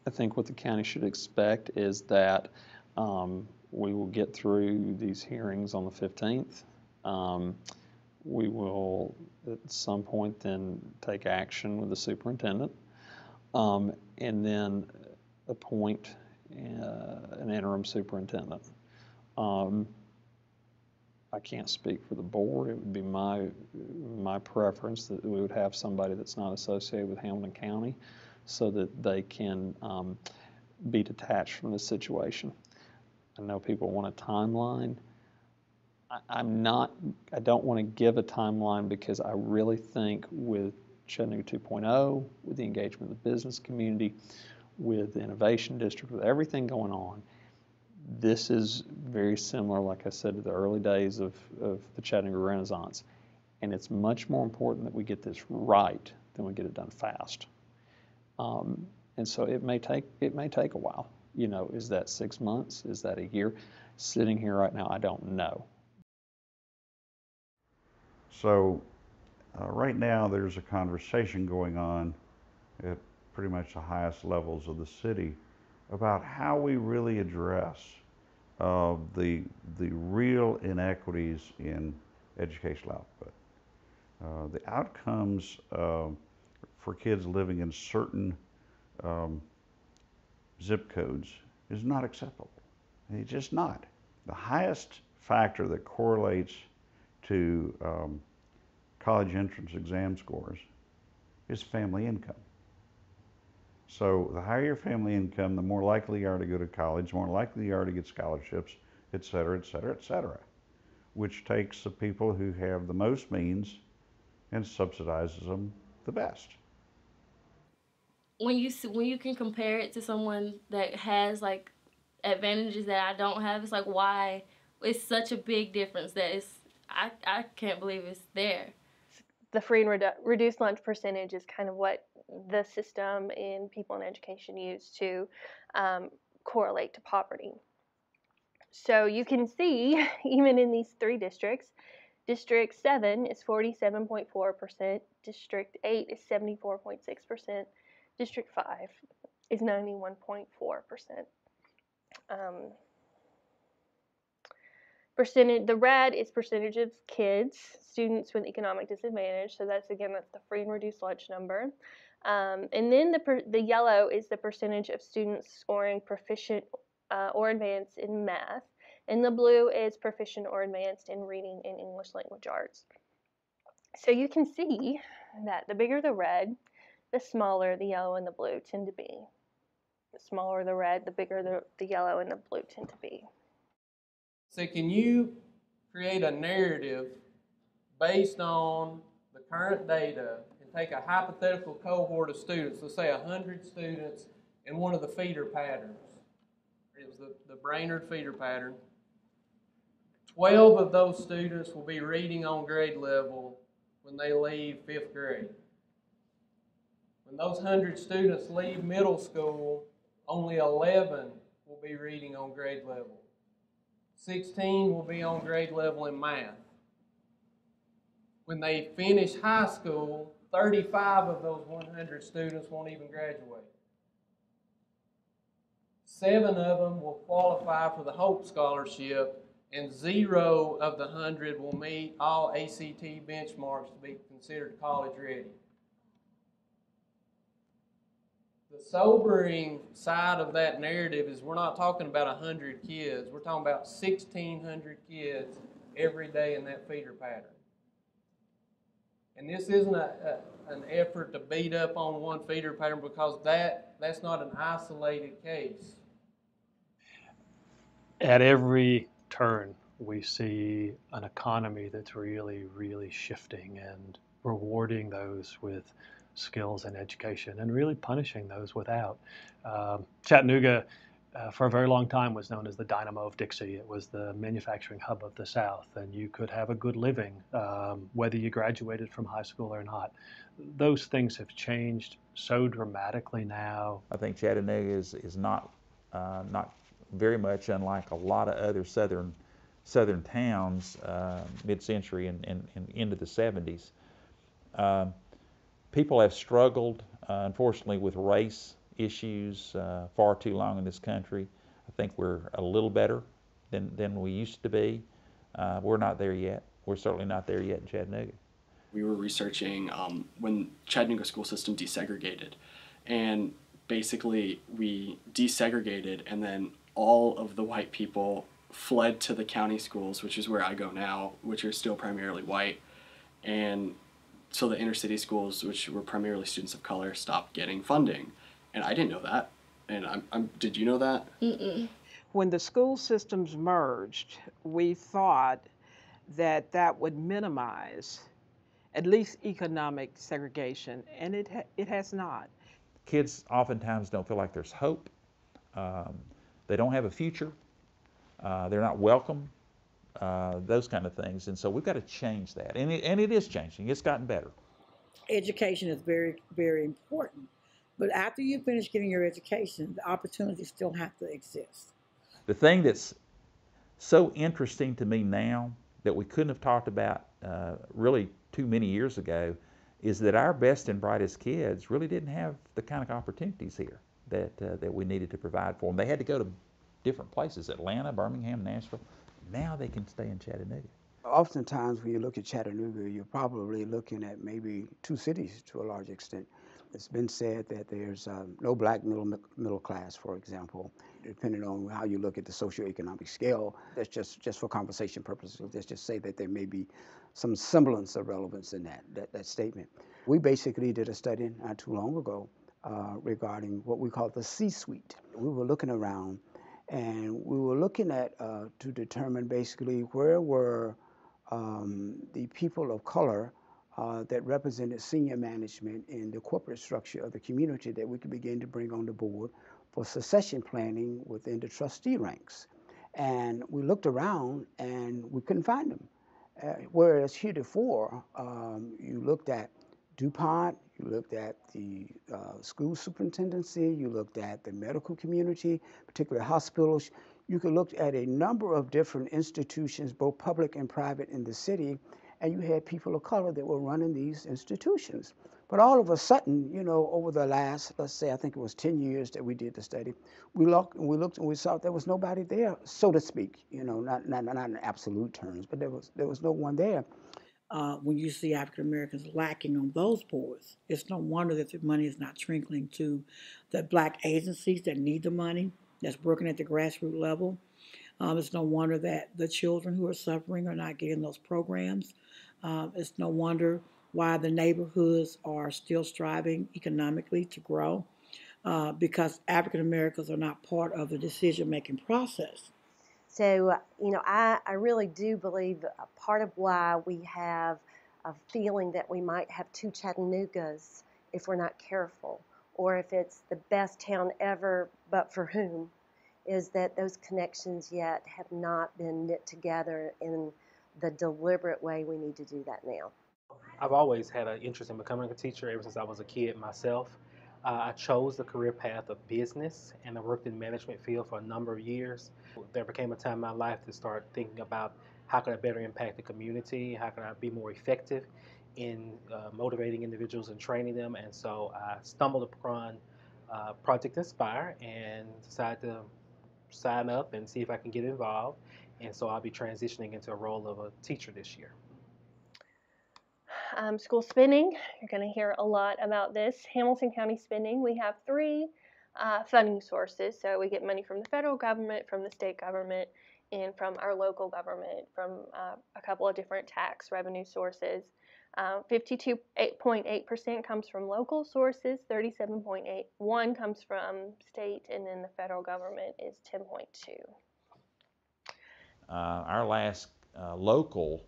I think what the county should expect is that we will get through these hearings on the 15th. We will at some point then take action with the superintendent, and then appoint an interim superintendent. I can't speak for the board. It would be my preference that we would have somebody that's not associated with Hamilton County so that they can be detached from the situation. I know people want a timeline. I don't want to give a timeline because I really think with Chattanooga 2.0, with the engagement of the business community, with the innovation district, with everything going on, this is very similar, like I said, to the early days of the Chattanooga Renaissance. And it's much more important that we get this right than we get it done fast. And so it may take a while. You know, is that 6 months? Is that a year? Sitting here right now, I don't know. So right now there's a conversation going on at pretty much the highest levels of the city about how we really address the real inequities in educational output. The outcomes for kids living in certain zip codes is not acceptable. It's just not. The highest factor that correlates to college entrance exam scores is family income. So the higher your family income, the more likely you are to go to college, the more likely you are to get scholarships, et cetera, et cetera, et cetera, which takes the people who have the most means and subsidizes them the best. When you can compare it to someone that has like advantages that I don't have, it's like why it's such a big difference that I can't believe it's there. The free and reduced lunch percentage is kind of what the system and people in education use to correlate to poverty. So you can see, even in these three districts, District 7 is 47.4%, District 8 is 74.6%, District 5 is 91.4%. The red is percentage of kids, students with economic disadvantage. So that's the free and reduced lunch number. And then the yellow is the percentage of students scoring proficient or advanced in math. And the blue is proficient or advanced in reading and English language arts. So you can see that the bigger the red, the smaller the yellow and the blue tend to be. The smaller the red, the bigger the yellow and the blue tend to be. So can you create a narrative based on the current data and take a hypothetical cohort of students, let's say 100 students in one of the feeder patterns. It was the Brainerd feeder pattern. 12 of those students will be reading on grade level when they leave 5th grade. When those 100 students leave middle school, only 11 will be reading on grade level. 16 will be on grade level in math. When they finish high school, 35 of those 100 students won't even graduate. 7 of them will qualify for the Hope Scholarship, and 0 of the 100 will meet all ACT benchmarks to be considered college ready. The sobering side of that narrative is we're not talking about 100 kids. We're talking about 1,600 kids every day in that feeder pattern. And this isn't an effort to beat up on one feeder pattern because that's not an isolated case. At every turn, we see an economy that's really, really shifting and rewarding those with skills and education and really punishing those without. Chattanooga, for a very long time, was known as the Dynamo of Dixie. It was the manufacturing hub of the South, and you could have a good living whether you graduated from high school or not. Those things have changed so dramatically now. I think Chattanooga is not very much unlike a lot of other southern towns mid-century and into the 70s. People have struggled, unfortunately, with race issues far too long in this country. I think we're a little better than we used to be. We're not there yet. We're certainly not there yet in Chattanooga. We were researching when Chattanooga school system desegregated, and basically we desegregated, and then all of the white people fled to the county schools, which is where I go now, which are still primarily white, and so the inner city schools, which were primarily students of color, stopped getting funding, and I didn't know that. And did you know that? Mm-mm. When the school systems merged, we thought that that would minimize at least economic segregation, and it has not. Kids oftentimes don't feel like there's hope. They don't have a future. They're not welcome. Those kind of things. And so we've got to change that. And it is changing. It's gotten better. Education is very, very important. But after you finish getting your education, the opportunities still have to exist. The thing that's so interesting to me now that we couldn't have talked about really too many years ago is that our best and brightest kids really didn't have the kind of opportunities here that we needed to provide for them. They had to go to different places, Atlanta, Birmingham, Nashville. Now they can stay in Chattanooga. Oftentimes when you look at Chattanooga, you're probably looking at maybe two cities to a large extent. It's been said that there's no black middle class, for example. Depending on how you look at the socioeconomic scale, that's just for conversation purposes. Let's just say that there may be some semblance of relevance in that statement. We basically did a study not too long ago regarding what we call the C-suite. We were looking around, and we were looking at to determine basically where were the people of color that represented senior management in the corporate structure of the community that we could begin to bring on the board for succession planning within the trustee ranks. And we looked around and we couldn't find them. Whereas heretofore, you looked at DuPont, you looked at the school superintendency, you looked at the medical community, particularly hospitals. You could look at a number of different institutions, both public and private in the city, and you had people of color that were running these institutions. But all of a sudden, you know, over the last, let's say, I think it was 10 years that we did the study, we looked and we saw there was nobody there, so to speak, you know, not in absolute terms, but there was no one there. When you see African Americans lacking on those boards, it's no wonder that the money is not trickling to the black agencies that need the money, that's working at the grassroots level. It's no wonder that the children who are suffering are not getting those programs. It's no wonder why the neighborhoods are still striving economically to grow, because African Americans are not part of the decision-making process. So, you know, I really do believe a part of why we have a feeling that we might have two Chattanoogas if we're not careful, or if it's the best town ever, but for whom, is that those connections yet have not been knit together in the deliberate way we need to do that now. I've always had an interest in becoming a teacher ever since I was a kid myself. I chose the career path of business, and I worked in the management field for a number of years. There became a time in my life to start thinking about how can I better impact the community, how can I be more effective in motivating individuals and training them, and so I stumbled upon Project Inspire and decided to sign up and see if I can get involved, and so I'll be transitioning into a role of a teacher this year. School spending, you're going to hear a lot about this. Hamilton County spending, we have three funding sources. So we get money from the federal government, from the state government, and from our local government, from a couple of different tax revenue sources. 52.8% comes from local sources, 37.81% comes from state, and then the federal government is 10.2%. Our last local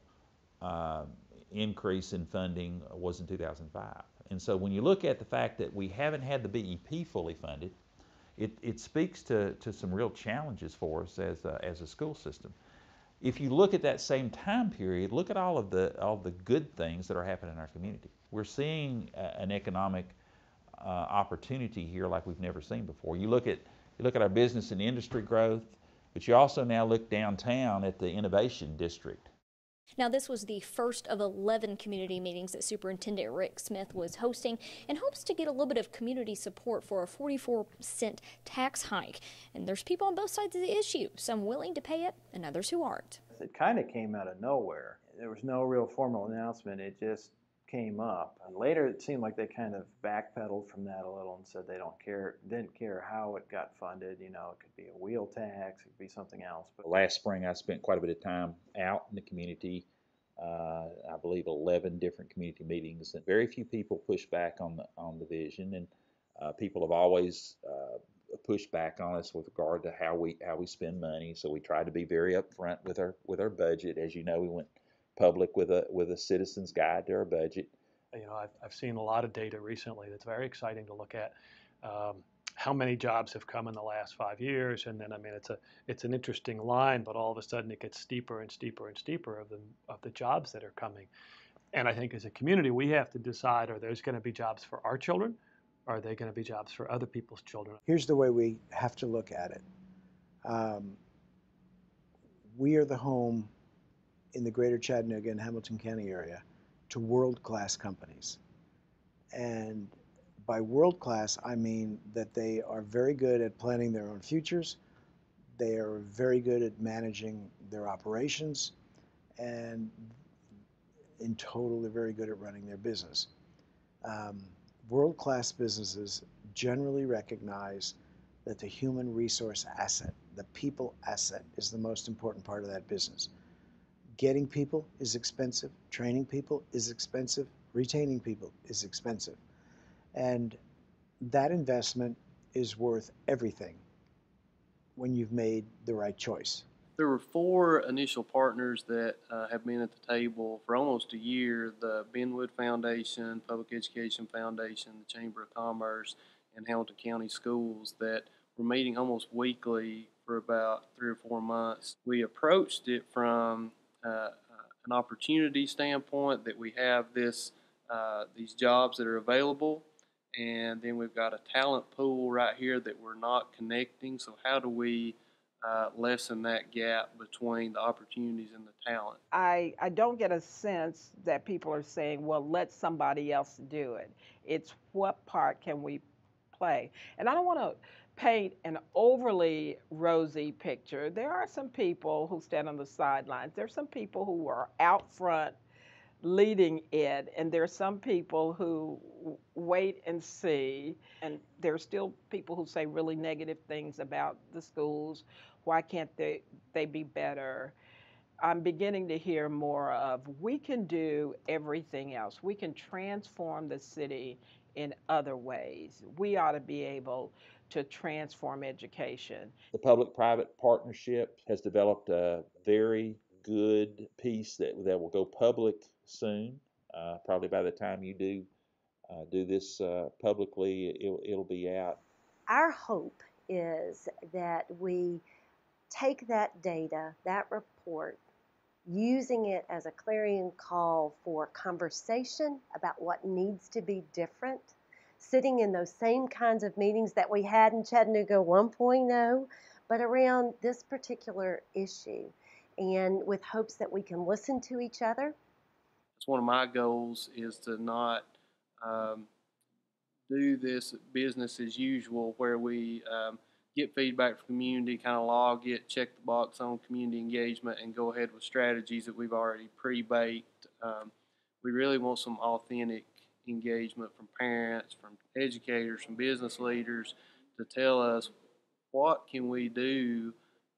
increase in funding was in 2005. And so when you look at the fact that we haven't had the BEP fully funded, it speaks to some real challenges for us as a school system. If you look at that same time period, look at all of the good things that are happening in our community. We're seeing an economic opportunity here like we've never seen before. You look at our business and industry growth, but you also now look downtown at the innovation district. Now, this was the first of 11 community meetings that Superintendent Rick Smith was hosting in hopes to get a little bit of community support for a 44-cent tax hike. And there's people on both sides of the issue, some willing to pay it and others who aren't. It kind of came out of nowhere. There was no real formal announcement. It just came up. And later it seemed like they kind of backpedaled from that a little and said they didn't care how it got funded. You know, it could be a wheel tax, it could be something else. But last spring I spent quite a bit of time out in the community. I believe 11 different community meetings, and very few people push back on the vision, and people have always pushed back on us with regard to how we spend money. So we try to be very upfront with our budget. As you know, we went public with a citizen's guide to our budget. You know, I've seen a lot of data recently that's very exciting to look at. How many jobs have come in the last 5 years, and then I mean it's an interesting line, but all of a sudden it gets steeper and steeper and steeper of the jobs that are coming. And I think as a community we have to decide, are those going to be jobs for our children, or are they going to be jobs for other people's children? Here's the way we have to look at it. We are the home in the greater Chattanooga and Hamilton County area to world-class companies. And by world-class, I mean that they are very good at planning their own futures, they are very good at managing their operations, and in total, they're very good at running their business. World-class businesses generally recognize that the human resource asset, the people asset, is the most important part of that business. Getting people is expensive, training people is expensive, retaining people is expensive. And that investment is worth everything when you've made the right choice. There were 4 initial partners that have been at the table for almost a year: the Benwood Foundation, Public Education Foundation, the Chamber of Commerce, and Hamilton County Schools, that were meeting almost weekly for about 3 or 4 months. We approached it from an opportunity standpoint, that we have these jobs that are available, and then we've got a talent pool right here that we're not connecting. So how do we lessen that gap between the opportunities and the talent? I don't get a sense that people are saying, well, let somebody else do it. It's what part can we play? And I don't want to paint an overly rosy picture. There are some people who stand on the sidelines. There's some people who are out front leading it, and there's some people who wait and see, and there's still people who say really negative things about the schools. Why can't they be better? I'm beginning to hear more of, we can do everything else. We can transform the city in other ways. We ought to be able to transform education. The public-private partnership has developed a very good piece that will go public soon. Probably by the time you do this publicly, it'll be out. Our hope is that we take that data, that report, using it as a clarion call for conversation about what needs to be different, sitting in those same kinds of meetings that we had in Chattanooga 1.0, but around this particular issue, and with hopes that we can listen to each other. It's one of my goals, is to not do this business as usual, where we get feedback from community, kind of log it, check the box on community engagement, and go ahead with strategies that we've already pre-baked. We really want some authentic engagement from parents, from educators, from business leaders, to tell us what can we do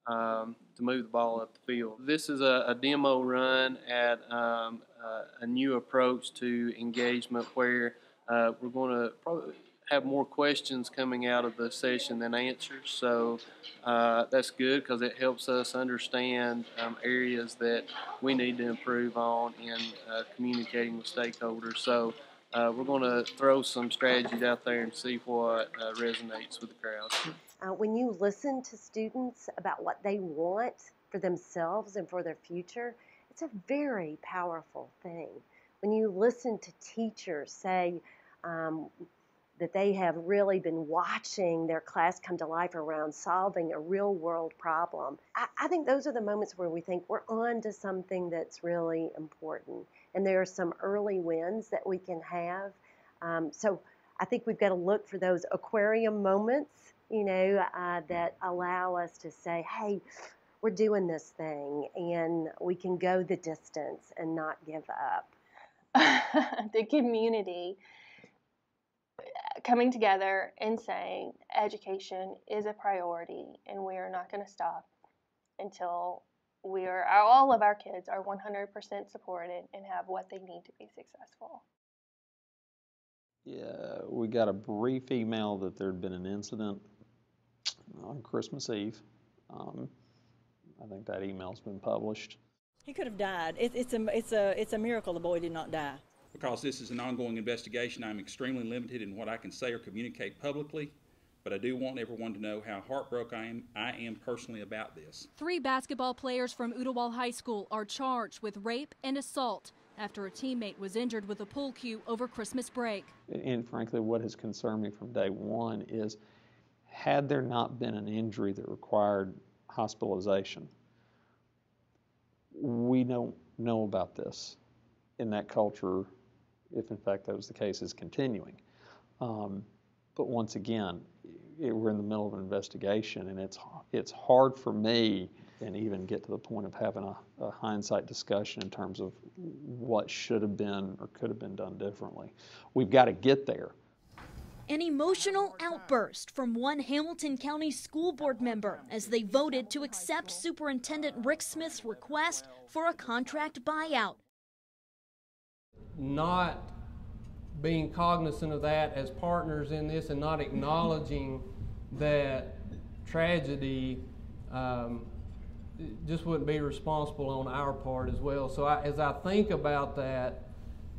to move the ball up the field. This is a demo run at a new approach to engagement, where we're going to probably have more questions coming out of the session than answers. So that's good, because it helps us understand areas that we need to improve on in communicating with stakeholders. So we're going to throw some strategies out there and see what resonates with the crowd. When you listen to students about what they want for themselves and for their future, it's a very powerful thing. When you listen to teachers say, that they have really been watching their class come to life around solving a real world problem. I think those are the moments where we think we're on to something that's really important. And there are some early wins that we can have. So I think we've got to look for those aquarium moments, that allow us to say, hey, we're doing this thing and we can go the distance and not give up. The community coming together and saying education is a priority and we are not going to stop until all of our kids are 100% supported and have what they need to be successful. Yeah, we got a brief email that there had been an incident on Christmas Eve. I think that email's been published. He could have died. It's a miracle the boy did not die. Because this is an ongoing investigation, I'm extremely limited in what I can say or communicate publicly, but I do want everyone to know how heartbroken I am personally about this. 3 basketball players from Ooltewah High School are charged with rape and assault after a teammate was injured with a pool cue over Christmas break. And frankly, what has concerned me from day one is, had there not been an injury that required hospitalization, we don't know about this. And that culture, if in fact that was the case, is continuing. But once again, we're in the middle of an investigation, and it's hard for me and even get to the point of having a hindsight discussion in terms of what should have been or could have been done differently. We've got to get there. An emotional outburst from one Hamilton County school board member as they voted to accept Superintendent Rick Smith's request for a contract buyout. Not being cognizant of that as partners in this and not acknowledging that tragedy just wouldn't be responsible on our part as well. So as I think about that,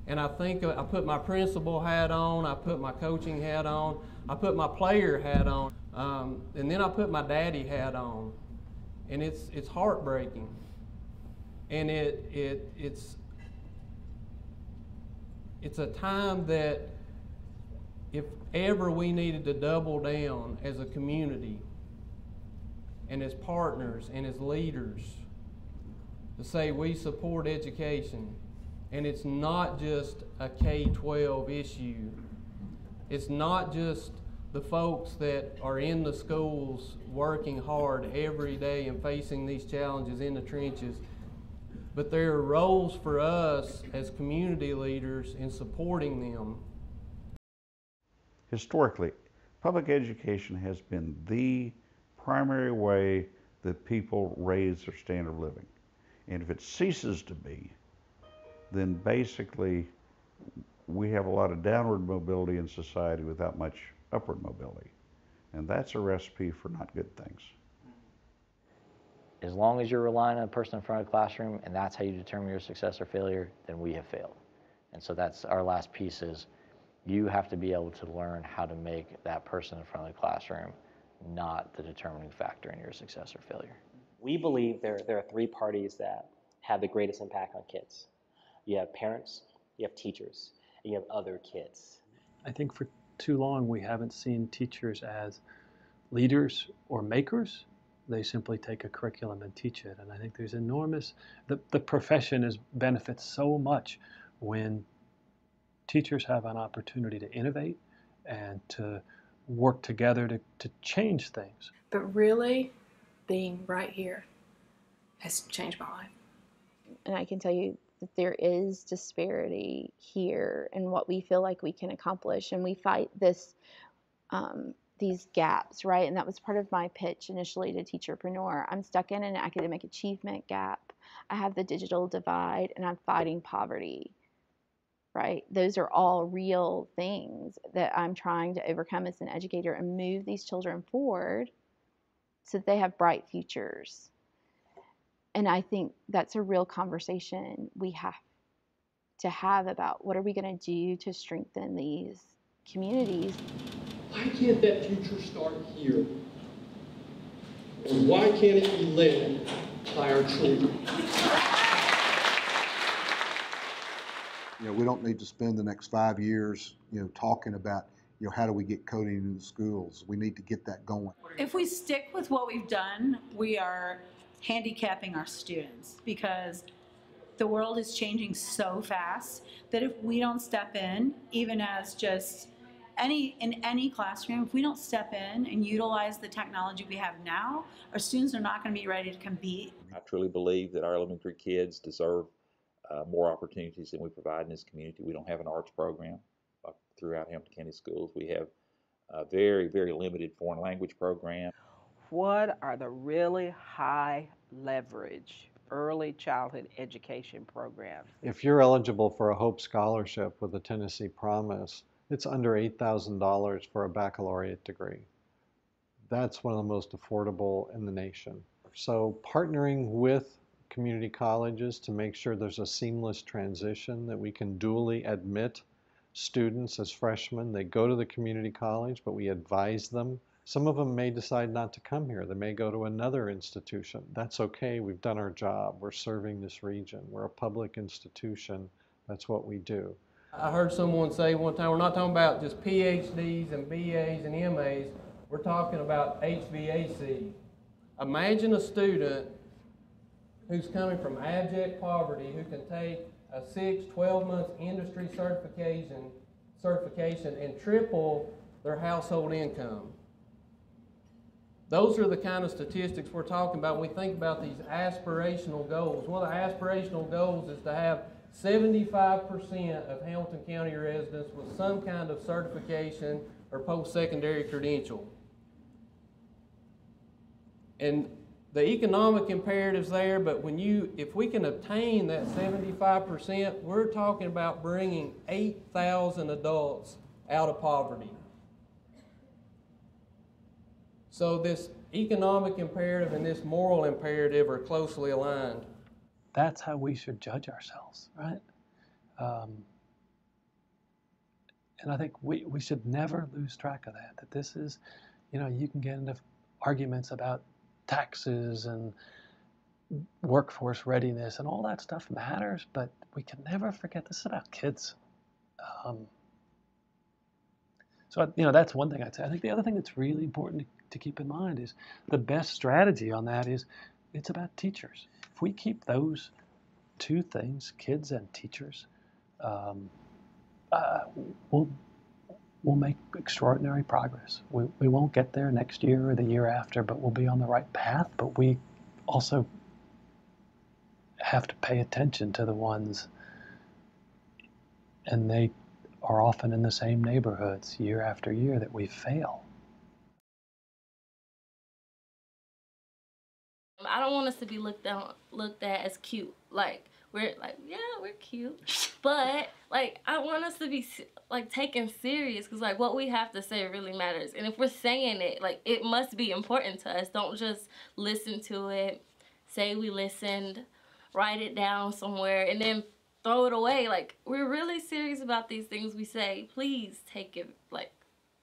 and I put my principal hat on, I put my coaching hat on, I put my player hat on, and then I put my daddy hat on, and it's heartbreaking, and it's a time that if ever we needed to double down as a community and as partners and as leaders to say we support education. And it's not just a K-12 issue. It's not just the folks that are in the schools working hard every day and facing these challenges in the trenches. But there are roles for us as community leaders in supporting them. Historically, public education has been the primary way that people raise their standard of living. And if it ceases to be, then basically we have a lot of downward mobility in society without much upward mobility. And that's a recipe for not good things. As long as you're relying on a person in front of the classroom and that's how you determine your success or failure, then we have failed. And so that's our last piece is you have to be able to learn how to make that person in front of the classroom not the determining factor in your success or failure. We believe there are 3 parties that have the greatest impact on kids. You have parents, you have teachers, and you have other kids. I think for too long we haven't seen teachers as leaders or makers. They simply take a curriculum and teach it. And I think there's enormous, the profession benefits so much when teachers have an opportunity to innovate and to work together to change things. But really, being right here has changed my life. And I can tell you that there is disparity here in what we feel like we can accomplish, and we fight these gaps, right? And that was part of my pitch initially to Teacherpreneur. I'm stuck in an academic achievement gap. I have the digital divide, and I'm fighting poverty, right? Those are all real things that I'm trying to overcome as an educator and move these children forward so that they have bright futures. And I think that's a real conversation we have to have about what are we going to do to strengthen these communities. Why can't that future start here? And why can't it be led by our children? We don't need to spend the next 5 years, talking about, how do we get coding into the schools? We need to get that going. If we stick with what we've done, we are handicapping our students, because the world is changing so fast that if we don't step in, even as just in any classroom, if we don't step in and utilize the technology we have now, our students are not going to be ready to compete. I truly believe that our elementary kids deserve more opportunities than we provide in this community. We don't have an arts program throughout Hamilton County schools. We have a very, very limited foreign language program. What are the really high leverage early childhood education programs? If you're eligible for a Hope Scholarship with the Tennessee Promise, it's under $8,000 for a baccalaureate degree. That's one of the most affordable in the nation. So partnering with community colleges to make sure there's a seamless transition, that we can dually admit students as freshmen. They go to the community college, but we advise them. Some of them may decide not to come here. They may go to another institution. That's okay. We've done our job. We're serving this region. We're a public institution. That's what we do. I heard someone say one time, we're not talking about just PhDs and BAs and MAs. We're talking about HVAC. Imagine a student who's coming from abject poverty who can take a 12-month industry certification and triple their household income. Those are the kind of statistics we're talking about when we think about these aspirational goals. One of the aspirational goals is to have 75% of Hamilton County residents with some kind of certification or post-secondary credential. And the economic imperative's there, but if we can obtain that 75%, we're talking about bringing 8,000 adults out of poverty. So this economic imperative and this moral imperative are closely aligned. That's how we should judge ourselves, right? And I think we should never lose track of that this is, you can get into arguments about taxes and workforce readiness and all that stuff matters, but we can never forget this is about kids. So, that's one thing I'd say. I think the other thing that's really important to keep in mind is the best strategy on that is it's about teachers. If we keep those two things, kids and teachers, we'll make extraordinary progress. We won't get there next year or the year after, but we'll be on the right path. But we also have to pay attention to the ones, and they are often in the same neighborhoods year after year that we fail. I don't want us to be looked at as cute. We're cute, but I want us to be taken serious, because what we have to say really matters. And if we're saying it, it must be important to us. Don't just listen to it, say we listened, write it down somewhere, and then throw it away. We're really serious about these things we say. Please take it,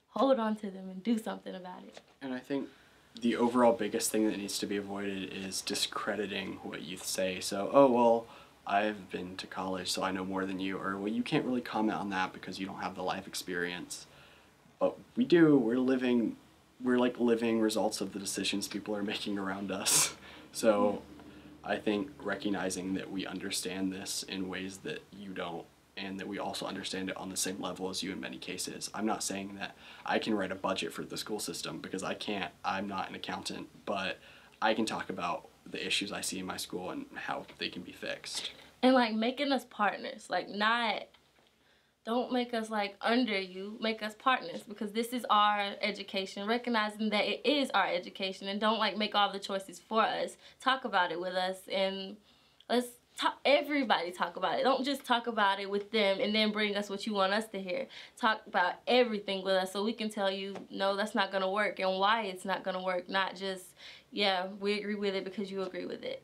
hold on to them and do something about it. And I think the overall biggest thing that needs to be avoided is discrediting what youth say. So, oh, well, I've been to college, so I know more than you, or, well, you can't really comment on that because you don't have the life experience. But we do. We're living results of the decisions people are making around us. So I think recognizing that we understand this in ways that you don't, and that we also understand it on the same level as you in many cases. I'm not saying that I can write a budget for the school system, because I can't. I'm not an accountant, but I can talk about the issues I see in my school and how they can be fixed. And making us partners, don't make us under you, make us partners, because this is our education, recognizing that it is our education, and don't make all the choices for us. Talk about it with us, and let's everybody talk about it. Don't just talk about it with them and then bring us what you want us to hear. Talk about everything with us so we can tell you, no, that's not going to work, and why it's not going to work, not just, yeah, we agree with it because you agree with it.